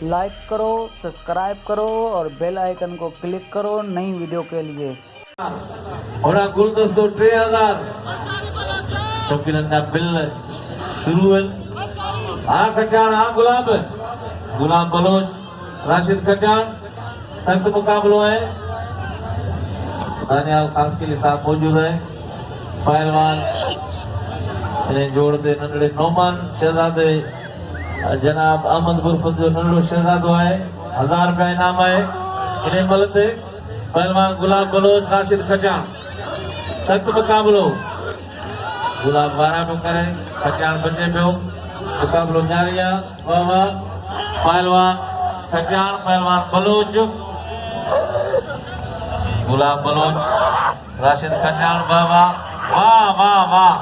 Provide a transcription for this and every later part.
Like करो, subscribe करो और बेल आइकन को क्लिक करो नई वीडियो के लिए। होना गुलदस्तो 3000 शौकीनंदा बिल शुरू है। कटान गुलाब बलोच राशिद कटान सख्त मुकाबलो है। दानियाल खास के लिए साथ मौजूद है। पहलवान इन्हें जोड़ते नंढड़े नोमान शहजादे जनाब अहमद गुरफत जो नंढड़ो शहजादो है। 1000 रुपया इनाम है। इन्हें मलते पहलवान गुलाब बलोच राशिद कटान सख्त मुकाबलो। गुलाब वारा पे करे कटान बचे पे मुकाबलो जारी है। वाह वाह पहलवान कटान पहलवान बलोच गुलाब बलोच राशिद कटान। वाह वाह वाह वाह वाह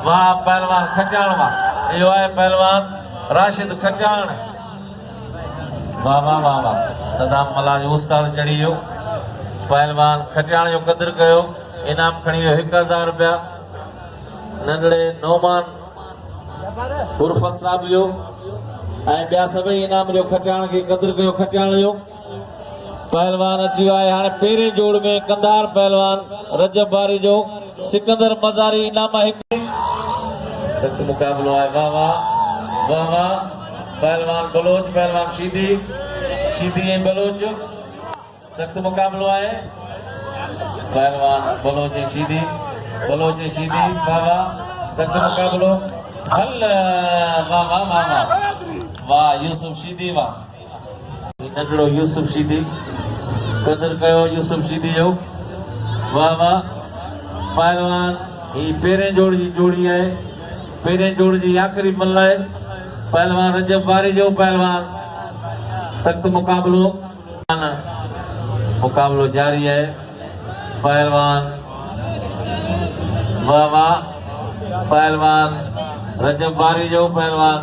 वाह पहलवान कटान वाह यो है पहलवान राशिद कटान। वाह वाह वाह वाह सदाम मला जो उस्ताद चढ़ी हो पहलवान खटाण जो कदर कयो। इनाम खणी 1000 रुपया नंढड़े नौमान गुरफत साहब जो ऐं ॿिया सभई इनाम जो खटाण के कदर कयो। खटाण जो पहलवान अची वियो आहे। हाणे पहिरें जोड़ में कंधार पहलवान रजब बारी जो सिकंदर मज़ारी इनाम हिकु सख्त मुकाबलो आहे। वाह वाह वाह वाह पहलवान बलोच पहलवान शीदी ऐं बलोच सख्त मुकाबलो है। पहलवान बलोच शीदी वाह वाह सख्त मुकाबलो हल। वाह वाह वाह वाह वाह यूसुफ शीदी वाह नंढड़ो यूसुफ शीदी कदर कयो यूसुफ शीदी जो। वाह वाह पहलवान ही पहिरें जोड़ जी जोड़ी है। पहिरें जोड़ जी आखिरी मल्ल है। पहलवान रजब बारी जो पहलवान सख्त मुकाबलो मुकाबलो जारी है। पहलवान वाह वाह पहलवान रजब बारी जो पहलवान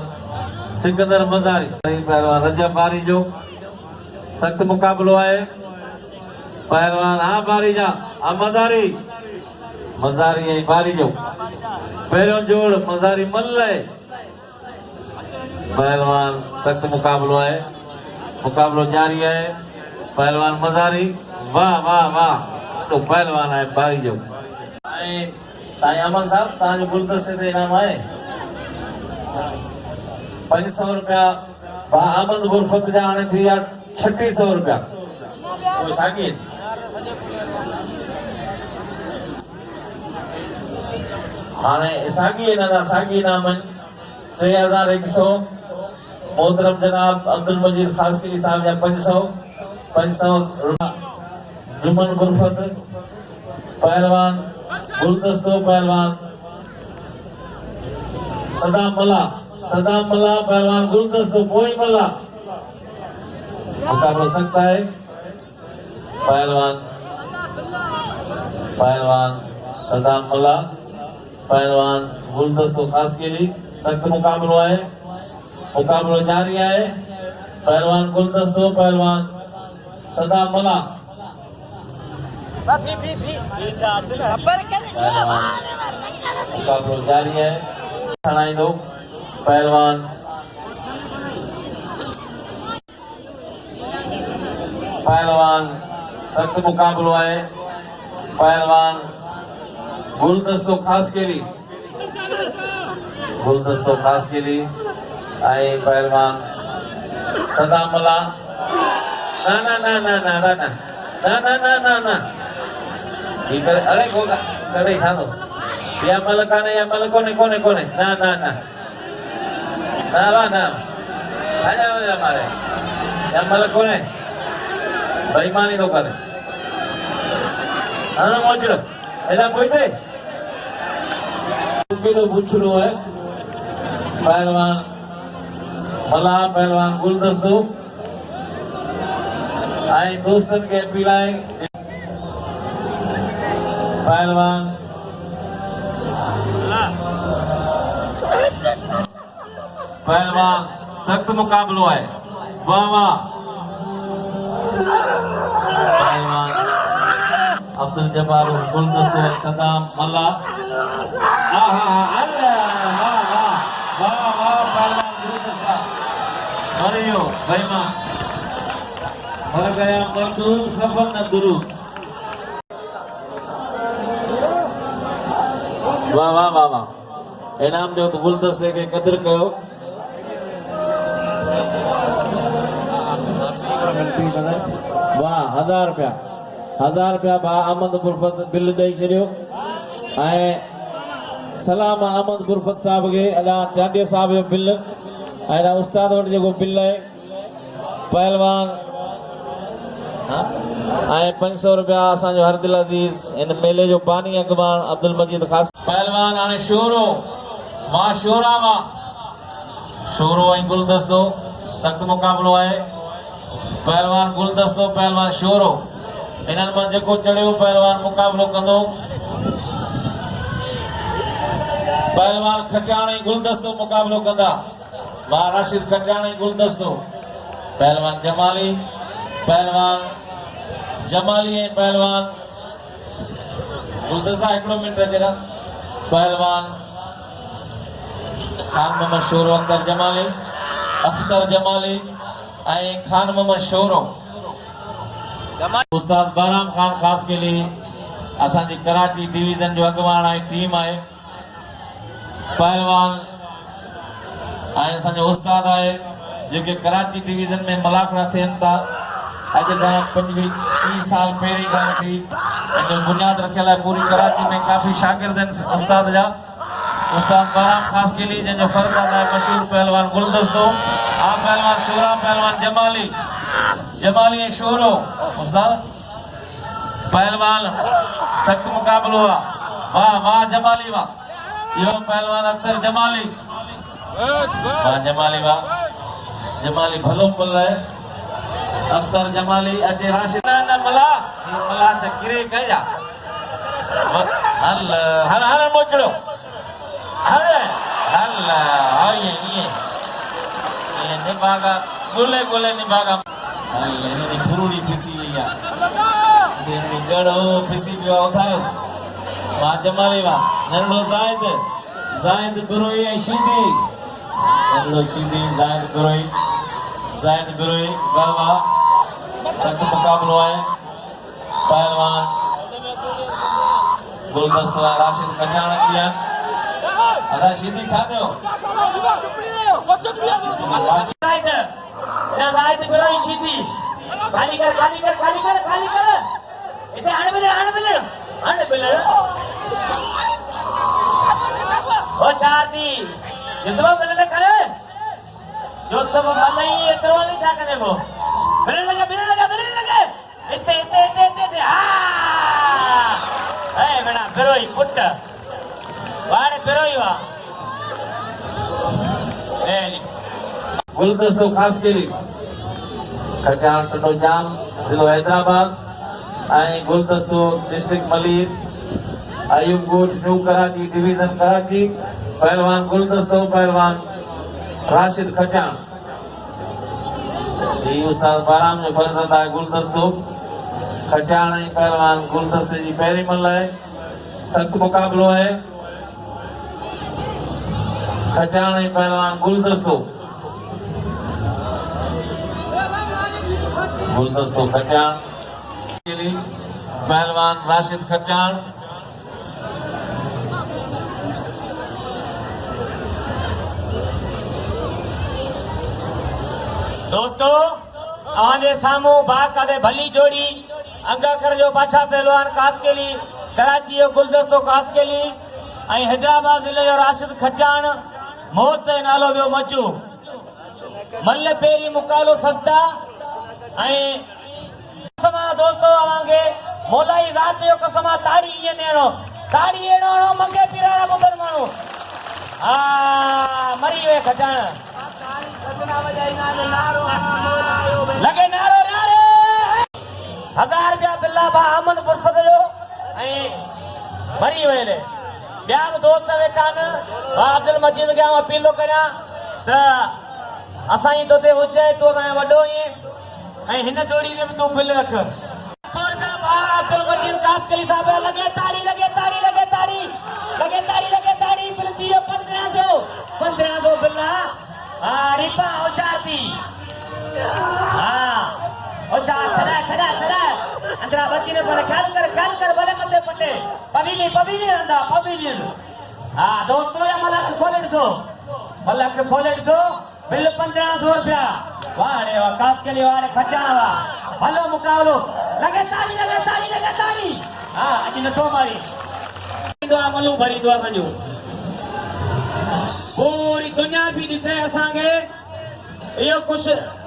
सिकंदर मज़ारी पहलवान रजब बारी जो सख्त मुकाबलो है। पहलवान बारी जा मज़ारी ऐं बारी जो पहिरियों जोड़ मज़ारी मल्ल है। पहलवान सख्त मुकाबलो है। मुकाबलो जारी है। पहलवान मज़ारी वाह वाह वाह तो पहलवान है बारी जो साईं अमन साहब तव्हांजो गुलदस्ते ते इनाम आहे 500 रुपया। अहमद गुरफत जा हाणे थी विया 3600 रुपया। कोई साॻी हाणे साॻी इनाम आहिनि 3100। मोहतरम जनाब अब्दुल मजीद खास के साहब जा 500 रुपया। जुमन गुरफत पहलवान गुलदस्तो पहलवान सदाम मला पहलवान गुलदस्तो कोई मला मुकाबला सकता है। पहलवान सदाम मला पहलवान गुलदस्तो खास के लिए सख्त मुकाबलो है। मुकाबलो जारी है। पहलवान गुलदस्तो पहलवान सदाम मला मुकाबलो जारी है। दो पहलवान सख्त मुकाबलो है। पहलवान गुलदस्तो खास के लिए आए पहलवान सदाम मला ना ना ना ना ना ना ना ना ना ना ना ना अरे करे खानो या मलकाने या मलकोने कोने ना ना ना ना ना ना आजा हमारे या मलकोने बेईमानी तो करे ना मोचड़ो ऐसा कोई दे किलो बुछड़ो है। पहलवान मला पहलवान गुलदस्तो आए दोस्तन के अपील आए। पहलवान सख्त मुकाबलो है। वाह वाह पहलवान अब्दुल जब्बार गुलदस्तो सदाम मला वाह वाह पहलवान गुलदस्ता मरियो भाईमा मर गया मजदूर सफल न दुरू वाह वाह वाह वाह इनाम जो तो गुलदस्ते के कदर कयो वाह 1000 रुपया बा अहमद गुरफत बिल ॾेई छॾियो ऐं सलाम अहमद गुरफत साहब के अला चांडिया साहब जो बिल ऐं उस्ताद वटि जेको बिल आहे पहलवान ऐं 500 रुपया असांजो हरदिल अज़ीज़ इन मेले जो बानी अॻवान अब्दुल मजीद ख़ास पहलवान हाणे शोरो मां शोरा मां शोरो ऐं गुलदस्तो सख़्त मुक़ाबिलो आहे पहलवान गुलदस्तो पहलवान शोरो इन्हनि मां जेको चढ़ियो पहलवान मुक़ाबिलो कंदो पहलवान खचाण ऐं गुलदस्तो मुक़ाबिलो कंदा मां राशिद खचाण ऐं गुलदस्तो पहलवान जमाली ऐं पहलवान गुलदस्ता हिकिड़ो मिनट अचे पहलवान खान मोहम्मद शोरो अख्तर जमाली ऐं खान मोहम्मद शोरो उस्ताद बहराम खान खास के लिए असांजी कराची डिवीजन जो अॻवान आहे टीम आहे पहलवान ऐं असांजो उस्ताद आहे जेके कराची डिवीजन में मलाखड़ा थियनि था अॼु खां 25-30 साल पहिरीं खां वठी हिनजो बुनियाद रखियल आहे पूरी कराची में काफ़ी शागिर्द आहिनि उस्ताद जा उस्ताद बहराम खास के लिए जंहिंजो फरज़ाद आहे मशहूर पहलवान गुलदस्तो पहलवान शोरा पहलवान जमाली ऐं शोरो उस्ताद पहलवान सख़्त मुक़ाबिलो आहे वाह वाह जमाली वाह इहो पहलवान अख्तर जमाली वाह जमाली भलो पल आहे अख्तर जमाली अचे राशिद न मला किरे कया हल हल हल मोचड़ो हल हल ये निभागा गोले निभागा हल इनकी फुरुड़ी फिसी वई आहे इनकी गड़ो फिसी पियो उथायोस मां जमाली वा नंढो ज़ाहिद गुरोई ऐं शीदी नंढो शीदी ज़ाहिद गुरोई वाह वाह सख़्त मुक़ाबिलो आहे पहलवान गुलदस्तो राशिद खचाण अची विया अदा शीदी छा थियो ज़ाहिद गुरोई शीदी खाली कर इते हाणे मिले ओ शादी जितवा मिलने करे जो सब मलई एतरो भी था कने वो मिलने लगे इते ए बेटा फिरोई पुट वाड़े फिरोई वा एली गुलदस्तो खास के लिए खचाण टटो जाम जिलो हैदराबाद ऐं गुलदस्तो district Malir Ayub Goth new Karachi division Karachi पहलवान गुलदस्तो पहलवान राशिद खचाण ये उस्ताद बहराम जो फर्ज़त आहे गुलदस्तो खचाण ऐं पहलवान गुलदस्ते जी पहिरीं मल आहे सख़्त मुक़ाबिलो आहे खचाण ऐं पहलवान गुलदस्तो खचाण पहलवान राशिद खचाण दोस्तों आवाजे सामू बाकायदे भली जोड़ी अंगाखर जो बाछा पहलवान खास के लिए कराची जो गुलदस्तो खास के लिए हैदराबाद जिले जो राशिद खचाण मौत नालो वियो मचू मल पेरी मुकाबलो सघंदा कसमा दोस्तों अवांगे मोलाई जात जो कसमा ताड़ी ये नेणो मंगे पिरारा बुधर मानो मरी वे खचाण लगे नारो नारे 1000 रुपया बिल्ला बा अहमद फुरसत जो मरी वेले ॿिया बि दोस्त वेठा आहिनि अब्दुल मजीद खे अपील करियां त असांजी तोते हुजे तूं असांजो वॾो ईअं हिन जोड़ी में भी तू बिल रख अब्दुल मजीद कासकली साहब लगे तारी बिल दियो 1500 बिल रिपा औचारती खड़ा अंदरा बच्ची ने पर ख्याल कर भले मते पटे पबीली अंदा पबीली हां दोस्तों या मला के खोले दो बिल 1500 रुपया वाह रे वाह कास के लिए वाह रे खजाना वाह भलो मुकाबलो लगे ताली हां अजी न तो मारी दुआ मलू भरी दुआ कंजो पूरी दुनिया भी दिसे असांगे यो कुछ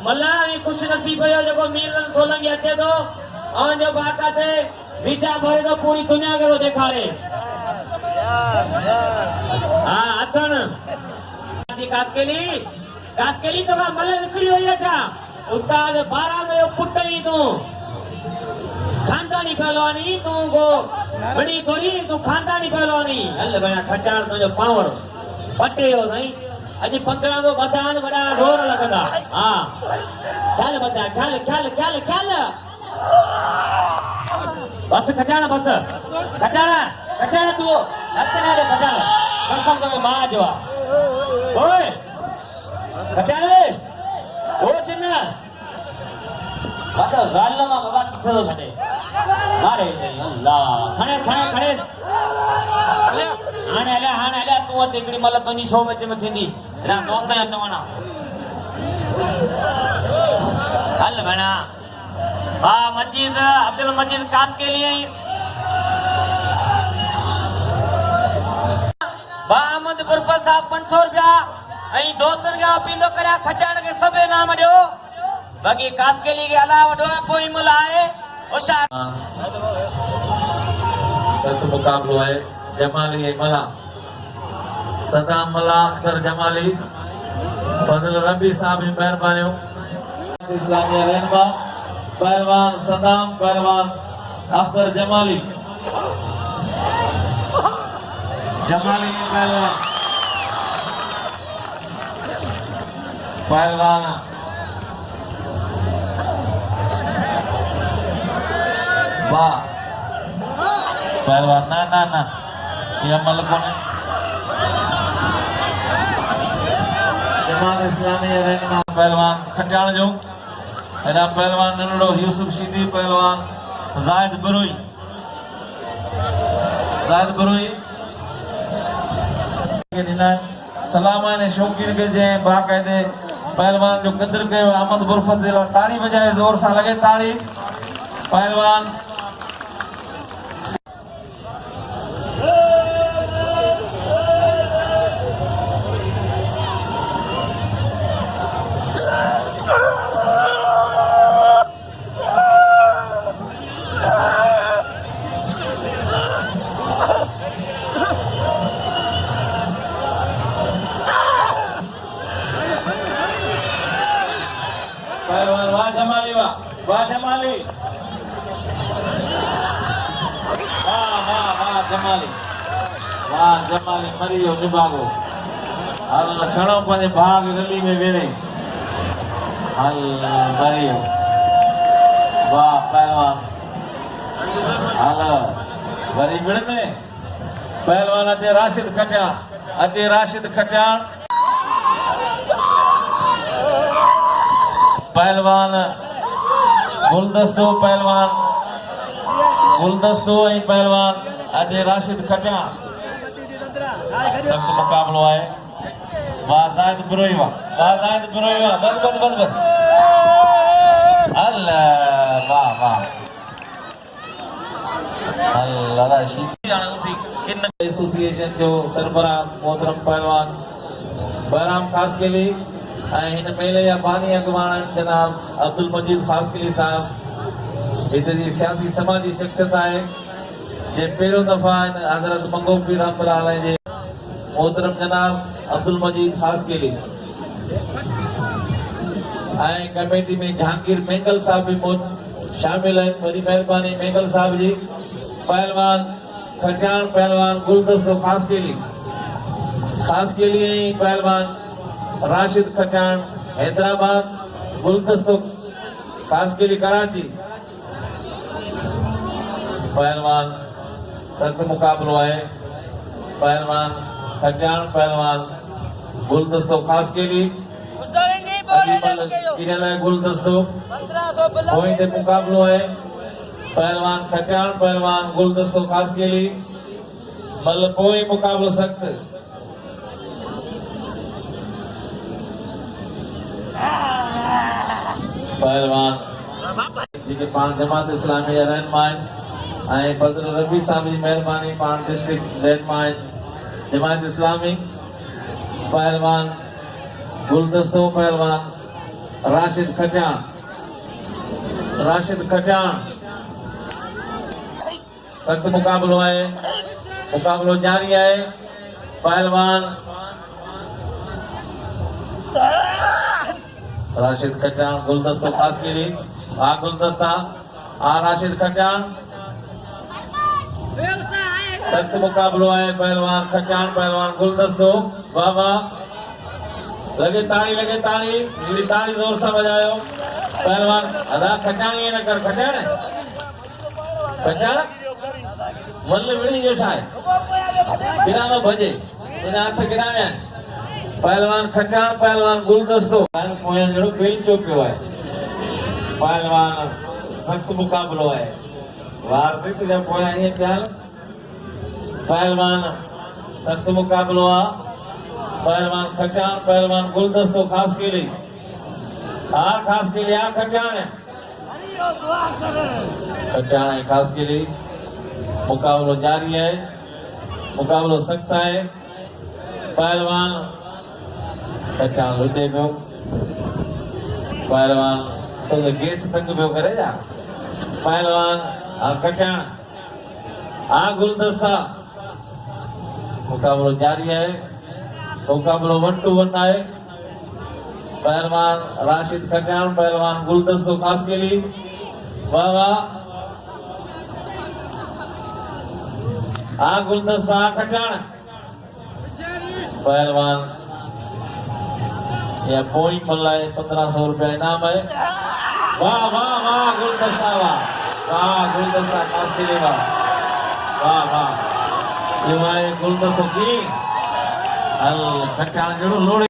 मला ही कुछ नसीब यो जको मीरन सोलंगी अचे तो और जो बाका ते बीजा भरे तो पूरी दुनिया के तो दिखारे हां अथन कासकेली तो का मल निकली हुई था उस्ताद 12 में यो पुटई तू खानदानी पहलवानी तू को बड़ी गोरी तू खानदानी पहलवानी हल बना खटाण तो जो पावर पटे हो नहीं अजी 15 तो बदान बड़ा जोर लगदा हां ख्याल बता ख्याल बस खटाणा तू नतने रे खटाणा कंकम तो मां जवा ओए खटाणे ओ चिन्ना बात गालमा बाबा किथो घटे मारे अल्लाह खणे हाणे हल्या तू तिकड़ी मला तुनी शो में थींदी ना नोता या तवना हल बना मजीद अब्दुल मजीद कात के लिए अहमद बुरफल साहब 500 रुपया ऐं दोस्तन का पींदो करया खचाण के सबे नाम दियो बाकी कात के लिए के अलावा दो कोई मुल आए होशियार सत मुकाबलो है जमाली मला सदाम मला अख्तर जमाली फजल रबी साहब जी मेहरबानियों इस्लामिया रहनमा पहलवान सदाम पहलवान अख्तर जमाली पहलवान वाह पहलवान ना ये अमल कौन है जमात इस्लामी रहनमा पहलवान खटाण जो एरा पहलवान नंढड़ो यूसुफ शीदी पहलवान जायद बरोई सलामा ने शौकीन के जे बाकायदे पहलवान जो कदर के अहमद बुरफत दिला ताड़ी बजाए जोर सा लगे ताड़ी पहलवान वाह जमाली वाह जमाली मरियो निभागो हल घणो पंहिंजे भाग रली में वेड़े हल मरियो वाह पहलवान हल वरी मिलने पहलवान अचे राशिद खटाण पहलवान गुलदस्तो ऐं पहलवान अजय राशिद खटाण सख्त मुकाबलो है वाह जायद बरोई वाह बस अल्लाह वाह अल्लाह इन एसोसिएशन जो सरबराह मोहतरम पहलवान बहराम खास के लिए इन मेले या बानी अगवान जनाब अब्दुल मजीद खास के लिए साहब इधर सियासी समाजी शख्सियत है जे पहलो दफा हजरत मंगो पीर रहमतुल्लाह अलैह जे मोहतरम जनाब अब्दुल मजीद खास के लिए कमेटी में जहांगीर मेंगल साहब भी शामिल है बड़ी मेहरबानी मेंगल साहब जी पहलवान खटाण पहलवान गुलदस्तो खास के लिए पहलवान राशिद खटाण हैदराबाद गुलदस्तो खास के लिए कराची पहलवान सख्त मुकाबलो है पहलवान खटाण पहलवान गुलदस्तो खास के लिए किरल गुलदस्तो कोई दे मुकाबलो है पहलवान खचान पहलवान गुलदस्तो खास के लिए मतलब कोई मुकाबलो सख्त पहलवान जेके पान जमात इस्लामी रहनुमाइन ऐं बदर रबी साहब जी मेहरबानी पान डिस्ट्रिक्ट रहनुमाइन जमात इस्लामी पहलवान गुलदस्तो पहलवान राशिद खचान सख्त मुकाबलो है मुकाबलो जारी है पहलवान राशिद खचान गुलदस्तो खास के लिए आ गुलदस्ता आ राशिद खचान सख्त मुकाबलो है पहलवान खचान पहलवान गुलदस्तो वाह वाह लगे ताली जोर से बजायो पहलवान अदा खचान ये न कर खचान मल्ल विड़ी जो छाए बिना में भजे बिना हाथ गिराया पहलवान खचान पहलवान गुलदस्तो पोयन जड़ो बेल चोपियो है पहलवान सख्त मुकाबलो है वार्षिक जब पोया ये प्याल पहलवान सख्त मुकाबलो है पहलवान खचान पहलवान गुलदस्तो खास के लिए आ खचान है खास के लिए मुकाबलो जारी है मुकाबलो सख्त है पहलवान खचान लुटे पियो पहलवान तो गैस तंग पियो करे जा पहलवान आ खचान आ गुलदस्ता मुकाबलो जारी है मुकाबलो 1 to 1 है पहलवान राशिद खचान पहलवान गुलदस्तो खास के लिए वाह वाह आ गुलदस्ता आ खचान पहलवान या पोई मल्लाए 1500 रुपया इनाम है वाह वाह वाह गुलदस्ता वाह गुलदस्ता खास के लिए वाह वाह ये गुलदस्तो की अल खचान जड़ो लोड़े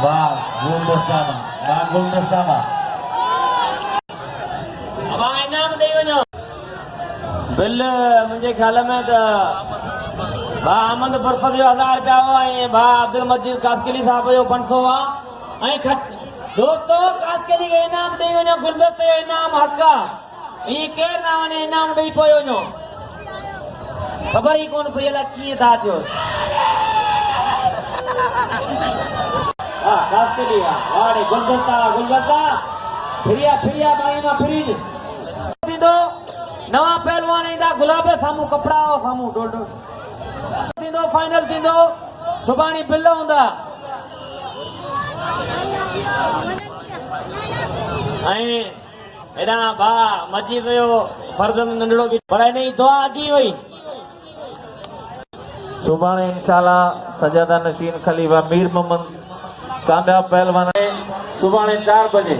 वाह गुलदस्ता अब आ इनाम दे वञो बिल मुंहिंजे ख्याल में त भा अहमद बरफत जो 1000 रुपया हो ऐं भा अब्दुल मजीद कासकेली साहब जो 500 आहे ऐं दोस्तो कासकेली खे इनाम ॾेई वञो गुलदस्ते जो इनाम हक़ आहे ईअं केरु न वञे इनाम ॾेई पोइ वञो ख़बर ई कोन पई अलाए कीअं था थियो कासकेली वाड़े गुलदस्ता फिरिया बाई मां फिरी थींदो नवा पहलवान ईंदा गुलाब साम्हूं कपिड़ा साम्हूं डोड थींदो फाइनल थींदो सुभाणे बिल हूंदा ऐं हेॾा भा मजीद जो फर्ज़ंद नंढड़ो बि पर हिन जी दुआ अॻी हुई सुभाणे इंशाल्लाह सजादा नशीन खलीफा मीर मोहम्मद कांदा पहलवान सुभाणे 4 बजे